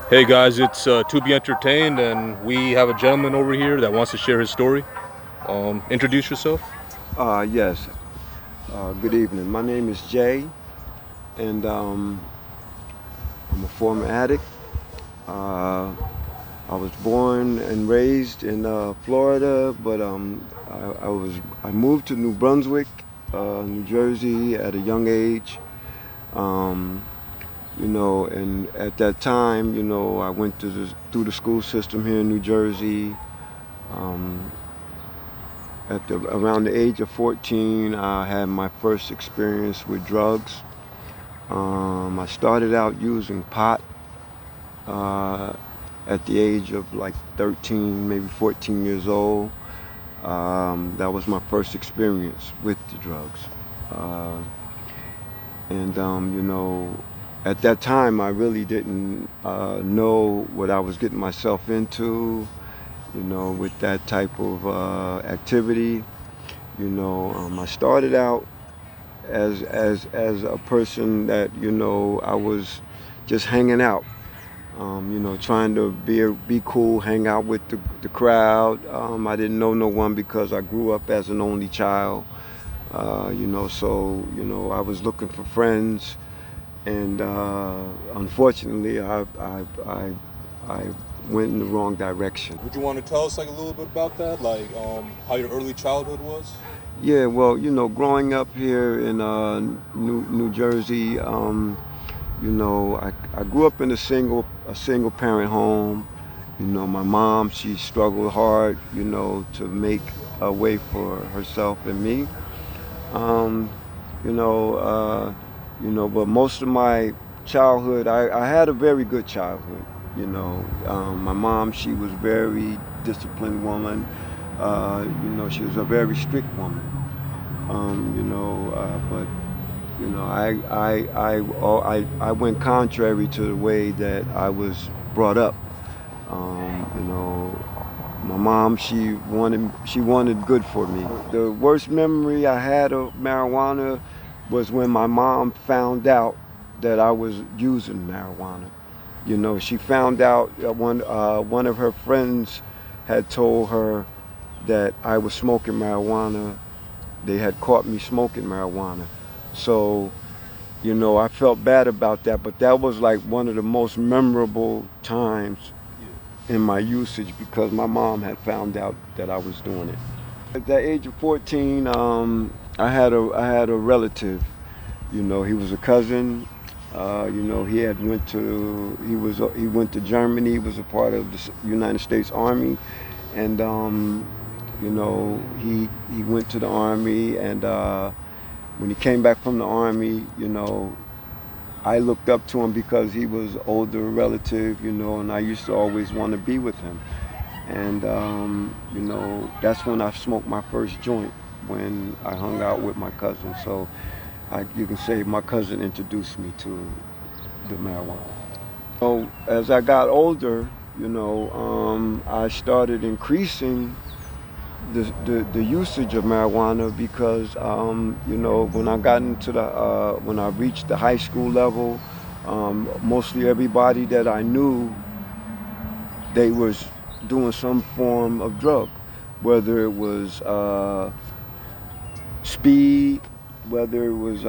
Hey guys, it's To Be Entertained, and we have a gentleman over here that wants to share his story. Introduce yourself. Yes. Good evening. My name is Jay, and I'm a former addict. Uh, I was born and raised in Florida, but I moved to New Brunswick, New Jersey, at a young age. Um, and at that time, I went through the school system here in New Jersey. Um, around the age of 14, I had my first experience with drugs. I started out using pot uh, at the age of like 13, maybe 14 years old. That was my first experience with the drugs. Uh, and at that time, I really didn't know what I was getting myself into, with that type of activity. I started out as a person that I was just hanging out, trying to be cool, hang out with the crowd. I didn't know no one because I grew up as an only child. So I was looking for friends, and unfortunately, I went in the wrong direction. Would you want to tell us like a little bit about that, like how your early childhood was? Yeah, well, growing up here in New Jersey, I grew up in a single parent home. My mom, she struggled hard, to make a way for herself and me. Um, you know, uh, but most of my childhood, I had a very good childhood. My mom, she was very disciplined woman. She was a very strict woman. But I went contrary to the way that I was brought up. My mom, she wanted good for me. The worst memory I had of marijuana was when my mom found out that I was using marijuana. She found out that one of her friends had told her that I was smoking marijuana. They had caught me smoking marijuana. So, I felt bad about that, but that was like one of the most memorable times in my usage because my mom had found out that I was doing it. At the age of 14, I had a relative. He was a cousin. He went to Germany. He was a part of the United States Army, and he went to the army, and when he came back from the army, I looked up to him because he was older relative, and I used to always want to be with him. And that's when I smoked my first joint, when I hung out with my cousin. So you can say my cousin introduced me to the marijuana. So as I got older, I started increasing the usage of marijuana because when I got into when I reached the high school level, mostly everybody that I knew, they was doing some form of drug, whether it was speed, whether it was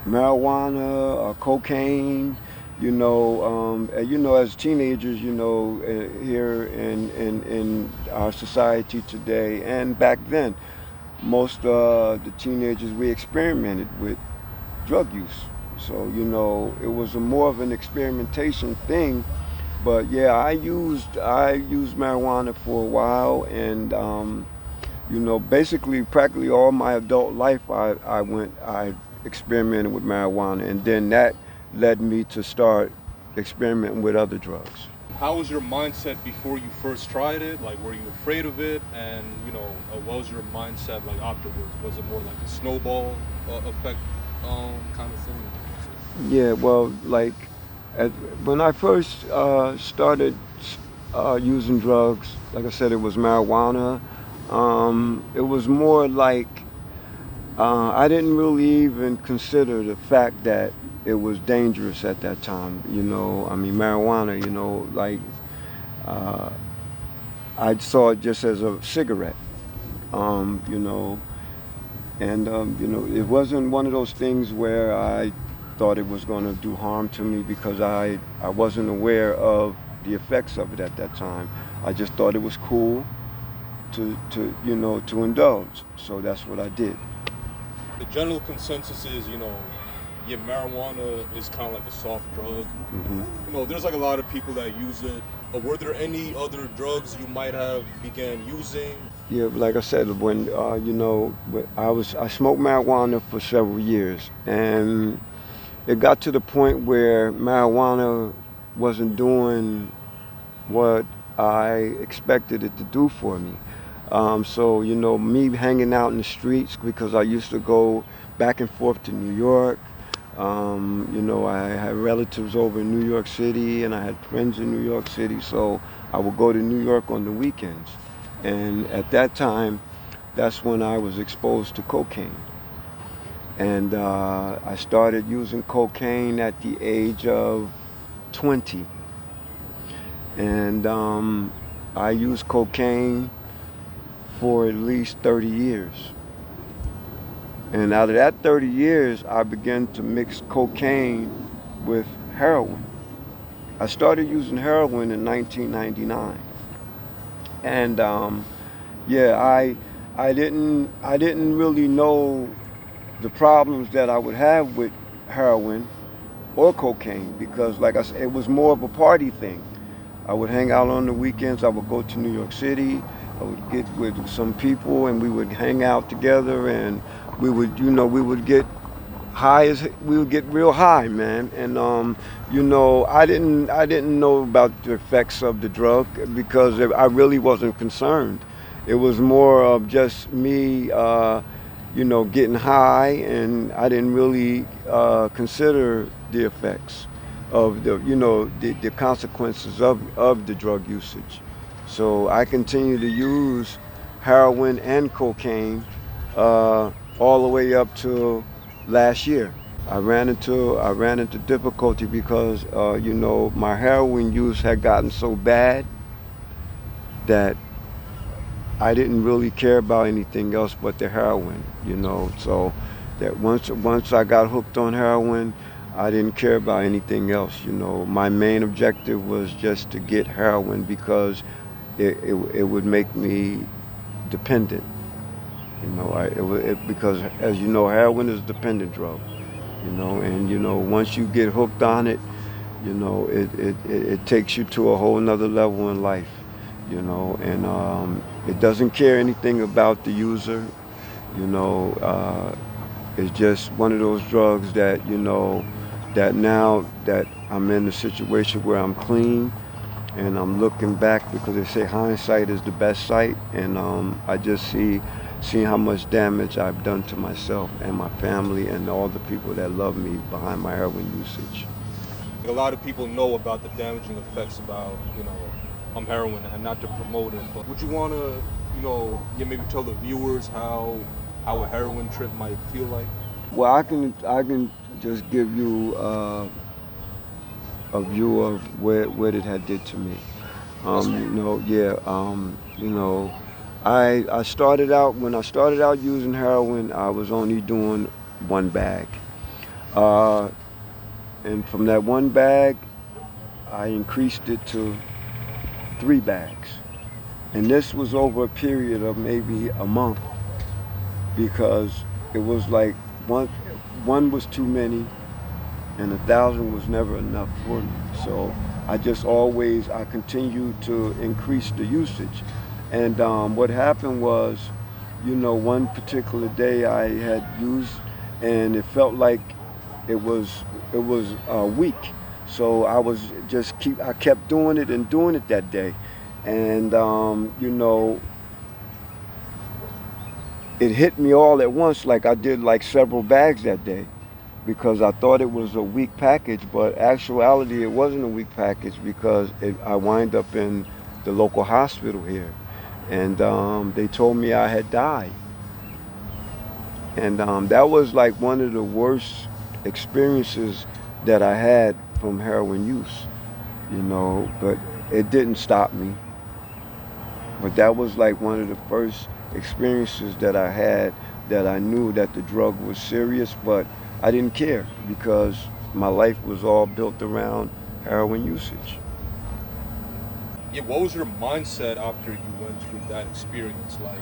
marijuana or cocaine. As teenagers, here in our society today and back then, most the teenagers, we experimented with drug use. So it was more of an experimentation thing. But yeah, I used marijuana for a while, and basically practically all my adult life, I experimented with marijuana, and then that led me to start experimenting with other drugs. How was your mindset before you first tried it? Like, were you afraid of it? And what was your mindset like afterwards? Was it more like a snowball effect kind of thing? Yeah, well, like at, when I first started using drugs, like I said, it was marijuana. It was more like I didn't really even consider the fact that it was dangerous at that time. You know, I mean, marijuana. You know, like uh, I saw it just as a cigarette. You know, and you know, it wasn't one of those things where I thought it was going to do harm to me because I wasn't aware of the effects of it at that time. I just thought it was cool to you know to indulge. So that's what I did. The general consensus is, yeah, marijuana is kind of like a soft drug. Hmm. There's like a lot of people that use it. Were there any other drugs you might have began using? Yeah, like I said, when you know, I smoked marijuana for several years, and it got to the point where marijuana wasn't doing what I expected it to do for me. So you know, me hanging out in the streets because I used to go back and forth to New York. You know, I had relatives over in New York City, and I had friends in New York City, so I would go to New York on the weekends. And at that time, that's when I was exposed to cocaine. And I started using cocaine at the age of 20. And I used cocaine for at least 30 years. And out of that 30 years, I began to mix cocaine with heroin. I started using heroin in 1999. And yeah, I didn't really know the problems that I would have with heroin or cocaine because, like I said, it was more of a party thing. I would hang out on the weekends. I would go to New York City. I would get with some people, and we would hang out together, and we would get we would get real high, man. And I didn't know about the effects of the drug because I really wasn't concerned. It was more of just me, getting high, and I didn't really consider the effects of the consequences of the drug usage. So I continued to use heroin and cocaine all the way up to last year. I ran into difficulty because my heroin use had gotten so bad that I didn't really care about anything else but the heroin. So that once I got hooked on heroin, I didn't care about anything else. My main objective was just to get heroin because it would make me dependent. Because as you know, heroin is a dependent drug. And once you get hooked on it, it takes you to a whole nother level in life. And it doesn't care anything about the user. you know it's just one of those drugs that that now that I'm in a situation where I'm clean and I'm looking back, because they say hindsight is the best sight, and I just see how much damage I've done to myself and my family and all the people that love me behind my heroin usage. A lot of people know about the damaging effects about heroin, and not to promote it, but would you want to yeah, maybe tell the viewers how a heroin trip might feel like? Well, I can just give you a view of what it had did to me. That's fine. Yeah. I started out when I started out using heroin. I was only doing one bag, uh, and from that one bag, I increased it to 3 bags, and this was over a period of maybe a month, because it was like one was too many, and 1,000 was never enough for me. So I continued to increase the usage. And what happened was, one particular day I had used, and it felt like it was weak. So I kept doing it and doing it that day, and it hit me all at once. Like I did like several bags that day, because I thought it was a weak package, but actuality it wasn't a weak package, because I wind up in the local hospital here, and they told me I had died, and that was like one of the worst experiences that I had from heroin use, you know, but it didn't stop me. But that was like one of the first experiences that I had that I knew that the drug was serious, but I didn't care because my life was all built around heroin usage. Yeah, what was your mindset after you went through that experience? Like,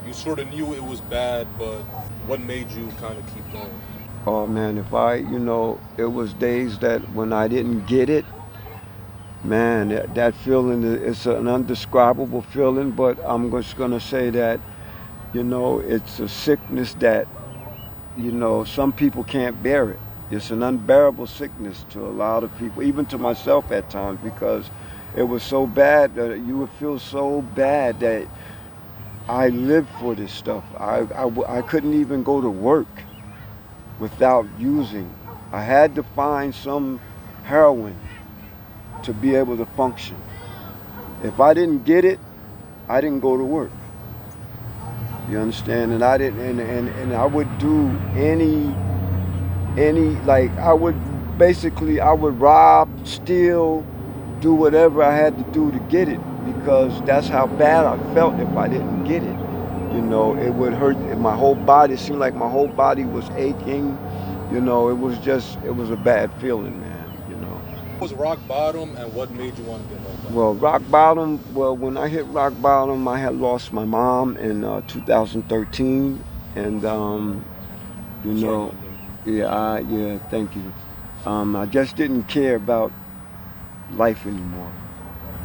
you sort of knew it was bad, but what made you kind of keep going? Oh man, if I, it was days that when I didn't get it, man, that feeling, it's an undescribable feeling, but I'm just going to say that, it's a sickness that, some people can't bear it. It's an unbearable sickness to a lot of people, even to myself at times, because it was so bad that you would feel so bad that I lived for this stuff. I couldn't even go to work without using. I had to find some heroin to be able to function. If I didn't get it, I didn't go to work. You understand? And I didn't, and I would do like I would rob, steal, do whatever I had to do to get it because that's how bad I felt if I didn't get it. It would hurt my whole body. It seemed like my whole body was aching. It was a bad feeling, man. What was rock bottom, and what made you want to get help Well, rock bottom, when I hit rock bottom, I had lost my mom in 2013. And, you out? Sorry know, about that. yeah, thank you. I just didn't care about life anymore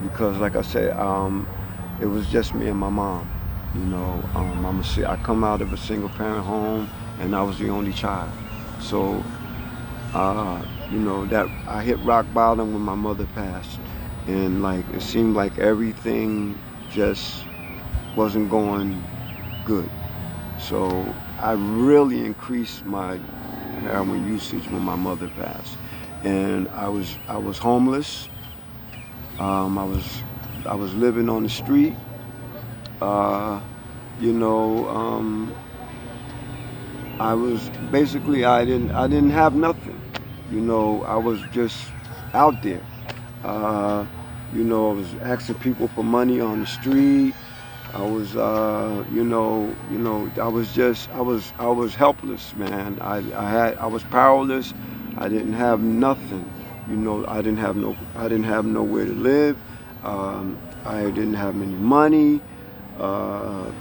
because, like I said, it was just me and my mom. I come out of a single parent home, and I was the only child. So, that I hit rock bottom when my mother passed, and like it seemed like everything just wasn't going good. So I really increased my heroin usage when my mother passed, and I was homeless. I was living on the street. Uh, you know, I was basically I didn't have nothing. I was just out there. Uh, I was asking people for money on the street. I was, I was helpless, man. I was powerless. I didn't have nothing. I didn't have nowhere to live. I didn't have any money. I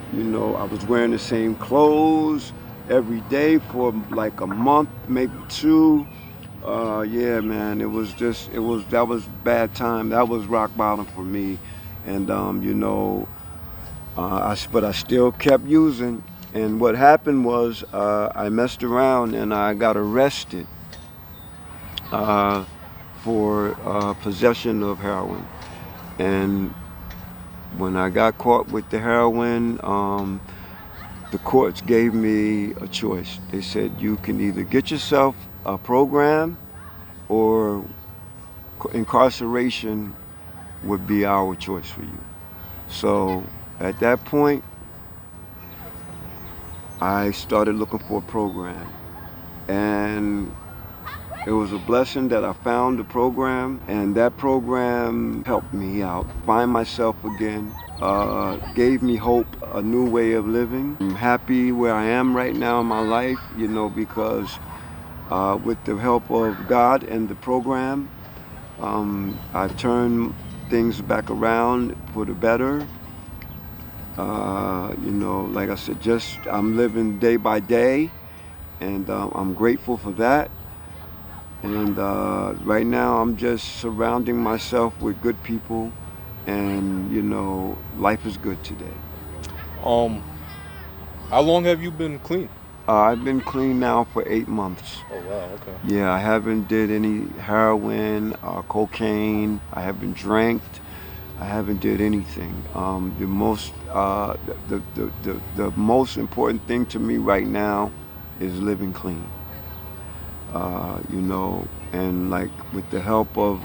was wearing the same clothes every day for like a month, maybe two. Yeah, man, that was bad time. That was rock bottom for me. And, but I still kept using. And what happened was I messed around and I got arrested uh, for possession of heroin. And when I got caught with the heroin, the courts gave me a choice. They said you can either get yourself a program or incarceration would be our choice for you. So at that point, I started looking for a program. And it was a blessing that I found the program, and that program helped me out, find myself again, gave me hope, a new way of living. I'm happy where I am right now in my life, because with the help of God and the program, I've turned things back around for the better. Like I said, just I'm living day by day, and I'm grateful for that. And right now, I'm just surrounding myself with good people, and life is good today. Um, how long have you been clean? I've been clean now for 8 months. Oh wow, okay. Yeah, I haven't did any heroin, cocaine. I haven't drank. I haven't did anything. The most important thing to me right now is living clean. And like with the help of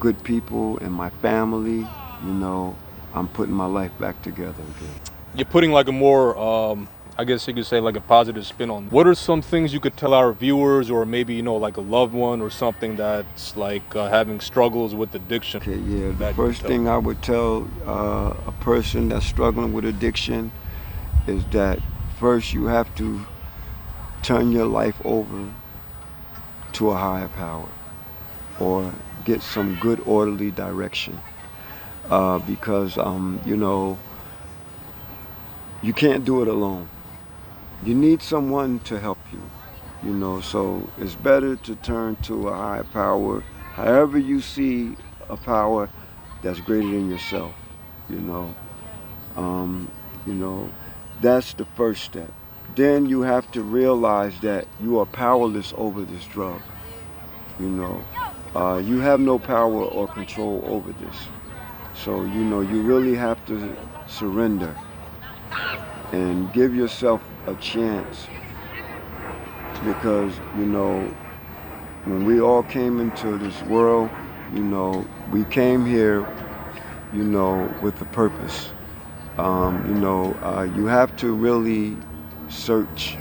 good people and my family, I'm putting my life back together again. You're putting like a more I guess you could say, like a positive spin on. What are some things you could tell our viewers, or maybe, like a loved one or something that's like having struggles with addiction? Okay, yeah. The that you first could tell thing them? I would tell a person that's struggling with addiction is that first you have to turn your life over to a higher power or get some good orderly direction. Because, you can't do it alone. You need someone to help you, so it's better to turn to a higher power. However you see a power that's greater than yourself, you know. Um, you know, that's the first step. Then you have to realize that you are powerless over this drug. You know, you have no power or control over this. So, you really have to surrender and give yourself a chance because, when we all came into this world, we came here, with a purpose. You have to really search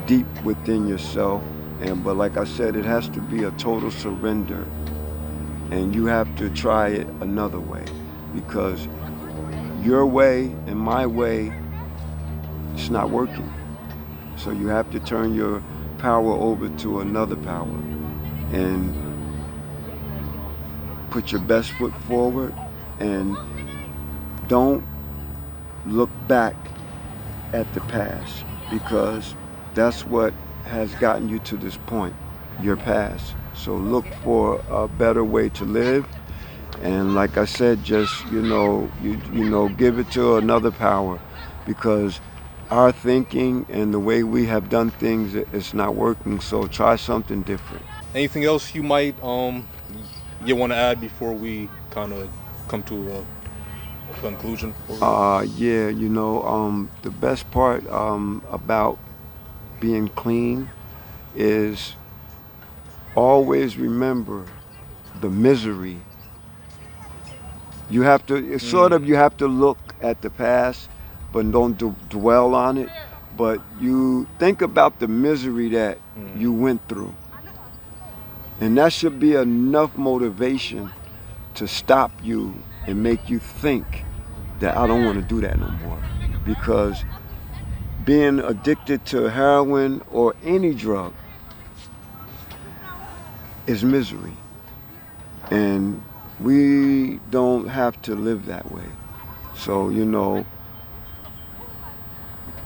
deep within yourself, but like I said, it has to be a total surrender, and you have to try it another way because your way and my way, it's not working. So you have to turn your power over to another power and put your best foot forward and don't look back at the past because that's what has gotten you to this point, your past. So look for a better way to live. And like I said, just, give it to another power because our thinking and the way we have done things, it's not working. So try something different. Anything else you might you want to add before we kind of come to a conclusion? Yeah, the best part about being clean is always remember the misery. You have to, it's sort of, you have to look at the past, but don't dwell on it. But you think about the misery that you went through. And that should be enough motivation to stop you and make you think that I don't want to do that no more. Because being addicted to heroin or any drug is misery. And we don't have to live that way. So,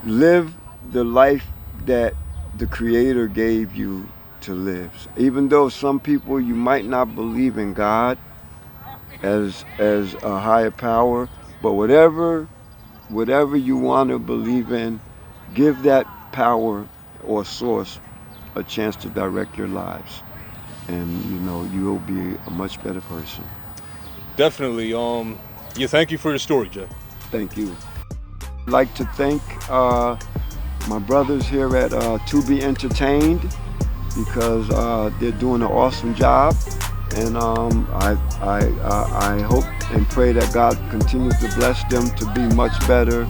live the life that the Creator gave you to live. Even though some people, you might not believe in God as a higher power, but whatever you want to believe in, give that power or source a chance to direct your lives. And, you'll be a much better person. Definitely. Yeah, thank you for your story, Jay. Thank you. I'd like to thank my brothers here at To Be Entertained because they're doing an awesome job. And I hope and pray that God continues to bless them to be much better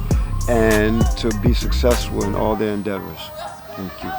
and to be successful in all their endeavors. Thank you.